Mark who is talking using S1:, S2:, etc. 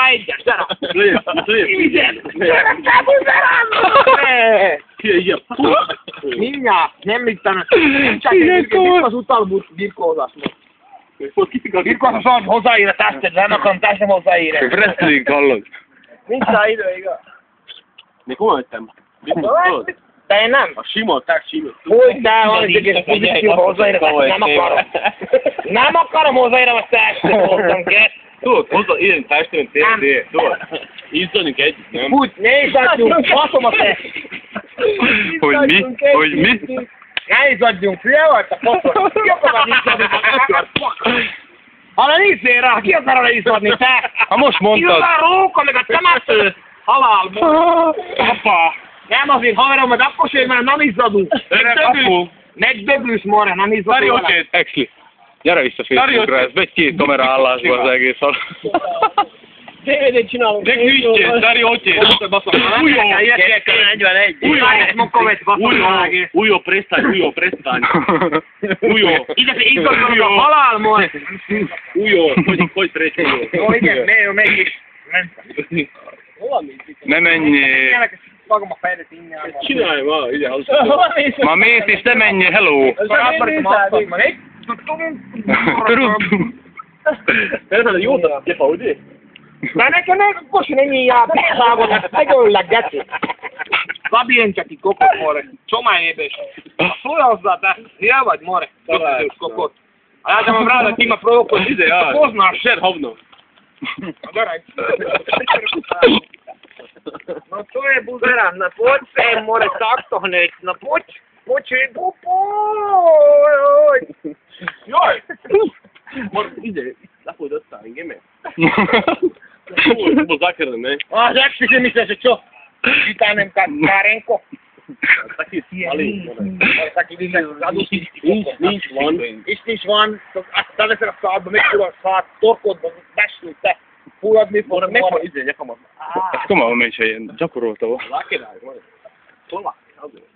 S1: egyes, gyere! Igen! Gyere,
S2: Igen.
S1: mindjárt, nem itt nem csak egy birkóz utalbút birkózás most. Birkózás on, hozzáér a tested, nem akarom testem hozzáér.
S3: Wrestling hallod.
S1: Nincs rá idő, igaz?
S2: Még hol jöttem?
S1: De én nem.
S2: A sima, tak sima.
S1: Hogy te van, hogy egész pozícióba hozzáér, nem akarom. Nem akarom hozzáér a testet, hoztam ki.
S2: Tudod, hozzá ilyen testem, TNT. Tudod, izzanunk együtt, nem?
S1: Úgy, ne izzadjunk, faszom a te.
S3: Hogy mi? Hogy mi?
S1: Ne izzadjunk, hülye vagy, te faszom. Ki akarod izzadni, te faszom? Hanem izzél rá, ki akarod izzadni, te?
S3: Ha most mondtad.
S1: Izzad a róka, meg a temető. Halál, apa. Nem azért haverom, mert akkor sem, mert nem izzadunk. Megdögülsz, morra, nem izzadunk.
S3: Dari, Exli. Gyere vissza Facebookra, ez megy két kamera állásba az egész hal.
S1: DVD-t csinálunk.
S2: De hűtjél, Dari, oké. Újó prestány. Újó.
S1: Ide izzadunk a halál, morra.
S2: Újó, hogy prestány.
S1: Jó, igen, mégis.
S3: Ne menjél.
S1: Fogom a fejlet innen.
S2: Csinálj ma, ide az.
S3: Ma mész és ne menjél, hello.
S2: Persze, jó, de Faudi.
S1: De nekem akkor sem ennyi játékságot, megöllek, geci. Szabj én csak itt kokot, more. Csomány ébés. Szólj hozzá, te. Hia vagy, more. Köszönös kokot. A ja ćemo vrada tima provokot ide, ja. Poznaš.
S2: Šer hovno.
S1: Garaj. No to je buzera, na poč se more takto hneć, na poč. Poči, joj. Joj.
S2: Mor, ide, lahko da ostavim, geme. To bo zakrne, ne?
S1: A, jak si misliš, že čo? Čitanem Karenko.
S2: Taki mali.
S1: Taki viszek,
S2: Nincs van.
S1: Is van, azt teveszed a szádba, megfúrod a szád, torkodba, besült te. Fúradni fog,
S2: Megvan ide, nyakamat.
S3: Ez komolyan megy, ha ilyen gyakorolta.
S2: Lákéráj, van. Hol lákéráj?